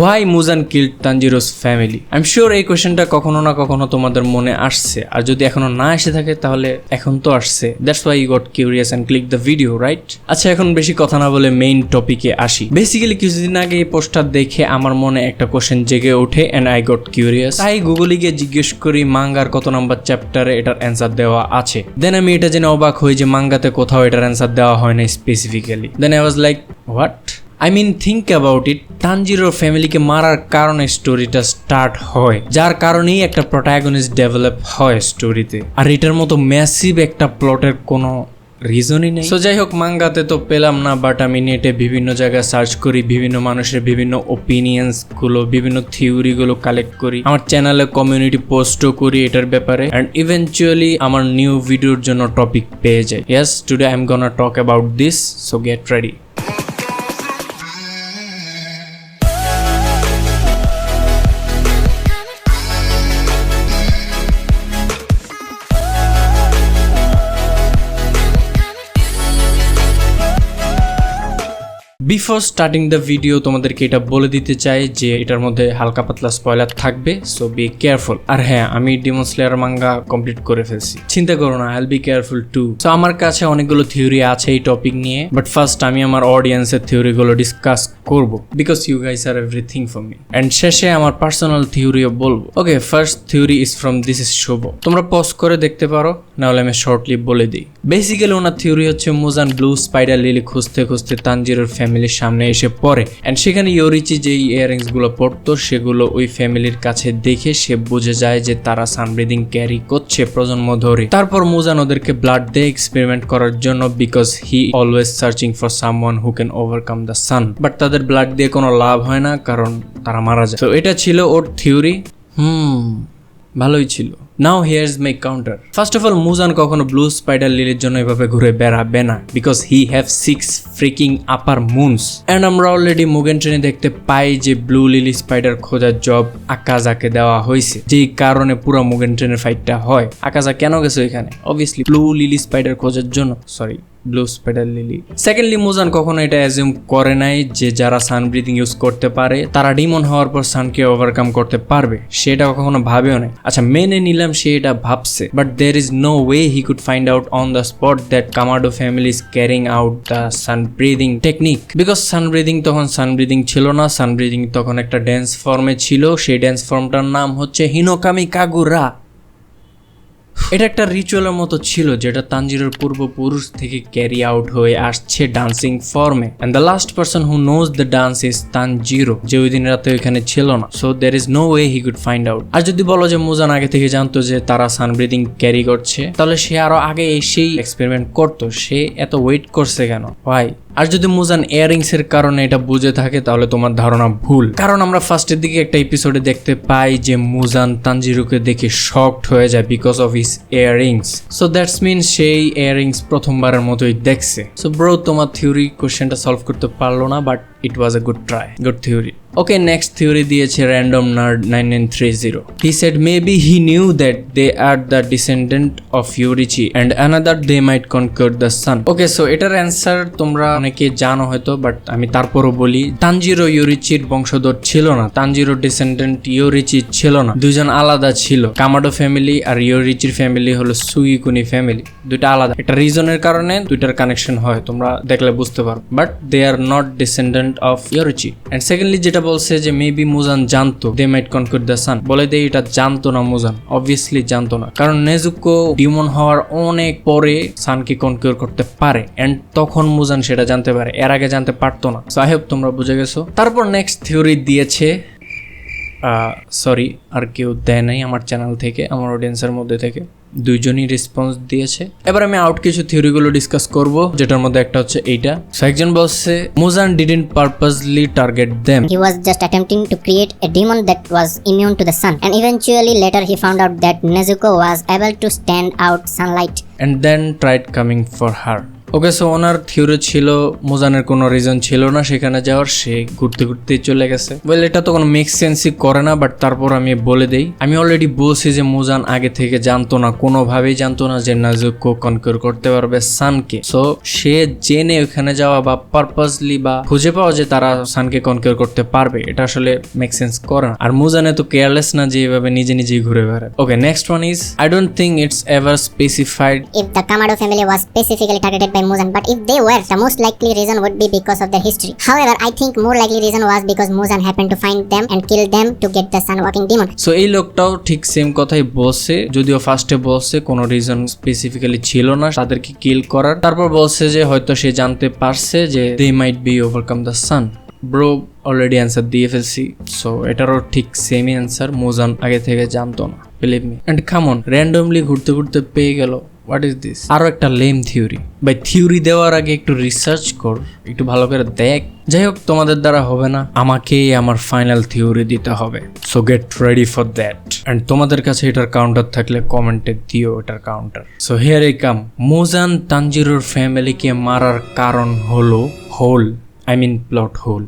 Why Muzan killed Tanjiro's family? I'm sure এই কোশ্চেনটা কখনো না কখনো তোমাদের মনে আসছে, আর যদি এখনো না এসে থাকে তাহলে এখন তো আসছে। That's why you got curious and click the video, right? আচ্ছা, এখন বেশি কথা না বলে মেইন টপিকে আসি। বেসিক্যালি কিছুদিন আগে এই পোস্টটা দেখে আমার মনে একটা কোশ্চেন জেগে ওঠে and I got curious. তাই গুগলে গিয়ে জিজ্ঞেস করি মাঙ্গার কত নাম্বার চ্যাপ্টারে এটার অ্যান্সার দেওয়া আছে। দেন আমি এটা জেনে অবাক হই যে মাঙ্গাতে কোথাও এটার অ্যান্সার দেওয়া হয় না specifically. Then I was like, what? I mean, think about it. তানজিরোর ফ্যামিলিকে মারার কারণে স্টোরিটা স্টার্ট হয়, যার কারণেই একটা প্রোটাগনিস্ট ডেভেলপ হয় স্টোরিতে। আর এটার মতো ম্যাসিভ একটা প্লটের কোনো রিজনই নেই। সো যাই হোক, মাঙ্গাতে তো পেলাম না, বাট আমি নেটে বিভিন্ন জায়গায় সার্চ করি, বিভিন্ন মানুষের বিভিন্ন ওপিনিয়ন্স গুলো, বিভিন্ন থিওরি গুলো কালেক্ট করি, আমার চ্যানেলে কমিউনিটি পোস্টও করি এটার ব্যাপারে, অ্যান্ড ইভেনচুয়ালি আমার নিউ ভিডিওর জন্য টপিক পেয়ে যাই। Yes, today I am gonna talk about this, so get ready. Before starting the video তোমাদেরকে এটা বলে দিতে চাই যে এটার মধ্যে হালকা পাতলা স্পয়লার থাকবে, সো বি কেয়ারফুল। আর হ্যাঁ, আমি ডিমন স্লেয়ার মাঙ্গা কমপ্লিট করে ফেলছি, চিন্তা করো না, আইল বি কেয়ারফুল টু। সো আমার কাছে অনেকগুলো থিওরি আছে এই টপিক নিয়ে, বাট ফার্স্ট আমি আমার অডিয়েন্সের থিওরি গুলো ডিসকাস করবো, because you guys are everything for me, and শেষে আমার পার্সোনাল থিওরিও বলবো। Okay, first theory is from this is Shubh. তোমরা পজ করে দেখতে পারো, নাহলে আমি শর্টলি বলে দিই। বেসিক্যালি ওনার থিওরি হচ্ছে মুজান ব্লু স্পাইডার লিলি খুঁজতে খুঁজতে তানজিরোর ফ্যামিলির সামনে এসে পড়ে, এন্ড সেখানে ইয়োরিচি যে ইয়ারিংস গুলো পড়তো সেগুলো ওই ফ্যামিলির কাছে দেখে সে বুঝে যায় যে তারা সানব্রিদিং ক্যারি করছে প্রজন্ম ধরে। তারপর মুজান ওদেরকে ব্লাড দিয়ে এক্সপেরিমেন্ট করার জন্য, because he always searching for someone who can overcome the San, but তাদের ব্লাড দিয়ে কোনো লাভ হয় না, কারণ তারা মারা যায়। তো এটা ছিল ওর থিওরি। ভালোই ছিল। Now here's my counter. First of all, Muzan কখনো ব্লু স্পাইডার লিলির জন্য এভাবে ঘুরে বেড়াবে না, because he have 6 freaking upper moons, and আমরা অলরেডি মুগেন ট্রেনে দেখতে পাই যে ব্লু লিলি স্পাইডার খোঁজার জব আকাজাকে দেওয়া হয়েছে, যেই কারণে পুরো মুগেন ট্রেনের ফাইটটা হয়। আকাজা কেন গেছে এখানে? অবভিয়াসলি ব্লু লিলি স্পাইডার খোঁজার জন্য, sorry blue spider lily. Secondly, Muzan কখনো এটা অ্যাজিউম করে নাই যে যারা সান ব্রিদিং ইউজ করতে পারে তারা ডিমন হওয়ার পর সানকে ওভারকাম করতে পারবে, সেটা কখনো ভাবেও নাই। আচ্ছা, মেনে নিলাম সে এটা ভাবছে, but there is no way he could find out on the spot that Kamado family is carrying out the sun breathing technique, because sun breathing তখন সান ব্রিদিং ছিল না, সান ব্রিদিং তখন একটা ড্যান্স ফর্মে ছিল, সেই ড্যান্স ফর্মটার নাম হচ্ছে হিনোকামি কাগুরা। এটা একটা রিচুয়ালের মতো ছিল যেটা তানজিরোর পূর্বপুরুষ থেকে ক্যারি আউট হয়ে আসছে ডান্সিং ফর্মে, and the last person who knows the dance is Tanjiro, যে ওই দিন রাতে ওইখানে ছিল না। So there is no way he could find out. আর যদি বলো যে মুজান আগে থেকে জানতো যে তারা সান ব্রিদিং ক্যারি করছে, তাহলে সে আরো আগে এসেই এক্সপেরিমেন্ট করতো, সে এত ওয়েট করছে কেন? ভাই, আর যদি মুজান ইয়ারিংস এর কারণে এটা বুঝে থাকে তাহলে তোমার ধারণা ভুল, কারণ আমরা ফার্স্টের দিকে একটা এপিসোডে দেখতে পাই যে মুজান তানজিরোকে দেখে শকড হয়ে যায় because of his earrings. So that's mean সেই ইয়ারিংস প্রথমবারের মতোই দেখছে। সো ব্রো, তোমার থিওরি কোশ্চেনটা সলভ করতে পারলো না, but it was a good try, good theory. Okay, next theory দিয়েছে random nerd 9930. He said maybe he knew that they are the descendant of Yorichi and another they might conquer the sun. Okay, so এটার answer তোমরা অনেকে জানো হয়তো, but আমি তারপরও বলি। Tanjiro ইয়োরিচির বংশধর ছিল না, তানজিরো ডিসেন্ডেন্ট ইয়োরিচি ছিল না, দুইজন আলাদা ছিল। কামাডো ফ্যামিলি আর ইয়োরিচির ফ্যামিলি হলো সুইকুনি ফ্যামিলি, দুইটা আলাদা। একটা রিজনের কারণে দুইটার কানেকশন হয়, তোমরা দেখলে বুঝতে পারো, but they are not descendant of Yorichi. And secondly, যেটা বলছে যে মেবি মুজান জানতো they might conquer the sun, বলে দেই এটা জানতো না মুজান, অবভিয়াসলি জানতো না, কারণ নেজুকো ডিমন হওয়ার অনেক পরে সানকে কনকিউর করতে পারে, এন্ড তখন মুজান সেটা জানতে পারে, এর আগে জানতে পারতো না। সো আই হোপ তোমরা বুঝে গেছো। তারপর নেক্সট থিওরি দিয়েছে, সরি আর কেউ দেয় নাই আমার চ্যানেল থেকে, আমার অডিয়েন্সের মধ্যে থেকে দুইজনই রেসপন্স দিয়েছে। এবার আমি আউট কিছু থিওরিগুলো ডিসকাস করব, যেটার মধ্যে একটা হচ্ছে এইটা। সো একজন বলছে Muzan didn't purposely target them, he was just attempting to create a demon that was immune to the sun, and eventually later he found out that Nezuko was able to stand out sunlight and then tried coming for her. Okay, so owner theory ছিল মুজানের কোনো reason ছিল না সেখানে যাওয়ার, সে ঘুরতে ঘুরতে চলে গেছে। ওয়েল, এটা তো কোনো মেক সেন্সই করে না, বাট তারপর আমি বলে দেই, আমি অলরেডি বলছি যে মুজান আগে থেকে জানতো না, কোনোভাবেই জানতো না যে নাজুকো কনকিউর করতে পারবে সানকে। সো সে জেনে ওখানে যাওয়া বা পারপাসলি বা খুঁজে পাওয়া যে তারা সানকে কনকিউর করতে পারবে, এটা আসলে মেক সেন্স করে না। আর মুজানে তো কেয়ারলেস না যে এভাবে নিজে নিজেই ঘুরে বেড়ায়। Okay, next one is, I don't think it's ever specified if the Kamado family was specifically targeted by Muzan, but if they were, the most likely reason would be because of their history. However, I think more likely reason was because Muzan happened to find them and kill them to get the sun walking demon. So এই লোকটাও ঠিক same কথাই বলছে, যদিও ফার্স্টে বলছে কোনো reason specifically ছিল না তাদেরকে কিল করার, তারপর বলছে যে হয়তো সে জানতে পারছে যে they might be overcome the sun. Bro already answer দিয়ে ফেলছি, সো এটারও ঠিক সেমই অ্যান্সার, মুজান আগে থেকে জানতো না, believe me. And come on, randomly ঘুরতে ঘুরতে পেয়ে গেল, হোয়াট ইজ দিস? আরো একটা লেম থিওরি। ভাই, থিওরি দেওয়ার আগে একটু রিসার্চ কর, একটু ভালো করে দেখ। যাই হোক, তোমাদের দ্বারা হবে না, আমাকেই আমার ফাইনাল থিওরি দিতে হবে। So get ready for that. And তোমাদের কাছে এটার কাউন্টার থাকলে কমেন্টে দিও এটার counter. So here I come. Muzan তানজিরোর ফ্যামিলিকে মারার কারণ হলো hole, I mean plot hole.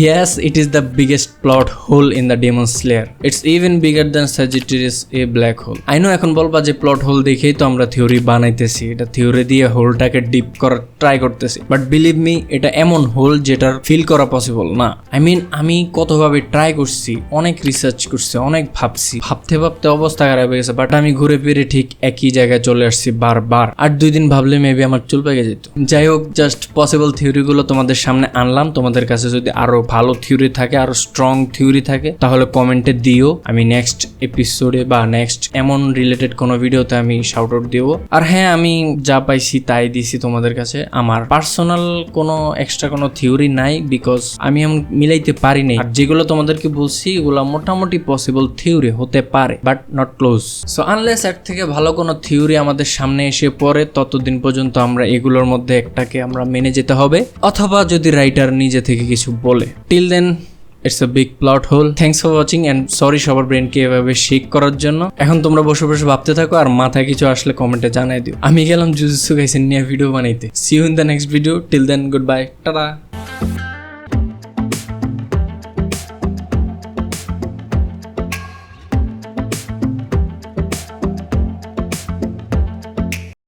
Yes, it is the biggest plot hole in the Demon Slayer. It's even bigger than Sagittarius A black hole. I know এখন বলবা যে plot whole দেখেই তো আমরা থিওরি বানাইতেছি, এটা থিওরি দিয়ে হোলটাকে ডিপ করার ট্রাই করতেছি, বাট বিলিভ মি, এটা এমন হোল যেটার ফিল করা পসিবল না। আই মিন, আমি কতভাবে ট্রাই করছি, অনেক রিসার্চ করছি, অনেক ভাবছি, ভাবতে ভাবতে অবস্থা খারাপ হয়ে গেছে, বাট আমি ঘুরে ফিরে ঠিক একই জায়গায় চলে আসছি বারবার। আর 2 দিন ভাবলে মেবি আমার চুল পেকে যেত। যাই হোক, জাস্ট পসিবল থিওরিগুলো তোমাদের সামনে আনলাম। তোমাদের কাছে যদি আরো ভালো থিওরি থাকে, আরো স্ট্রং থিওরি থাকে, তাহলে কমেন্টে দিও, আমি নেক্সট এপিসোডে বা নেক্সট এমন রিলেটেড কোনো ভিডিওতে আমি শাউট আউট দিব। আর হ্যাঁ, আমি যা পাইছি তাই দিছি তোমাদের কাছে। আমার পার্সোনাল কোনো এক্সট্রা কোনো থিওরি নাই, বিকজ আমি মিলাইতে পারি নাই। আর যেগুলো তোমাদেরকে বলছি এগুলো মোটামুটি পসিবল থিওরি হতে পারে, but not close. So unless এর থেকে ভালো কোনো থিওরি আমাদের সামনে এসে পড়ে, ততদিন পর্যন্ত আমরা এগুলোর মধ্যে একটাকে আমরা মেনে যেতে হবে, অথবা যদি রাইটার নিজে থেকে কিছু বলে। Till then, it's a big plot hole. Thanks for watching and sorry সবার ব্রেনকে এভাবে শেক করার জন্য। এখন তোমরা বসে বসে ভাবতে থাকো, আর মাথায় কিছু আসলে কমেন্টে জানাই দিও। আমি গেলাম জুজুৎসু কাইসেন নিয়ে ভিডিও বানাইতে। See you in the next video. Till then, good bye, tata.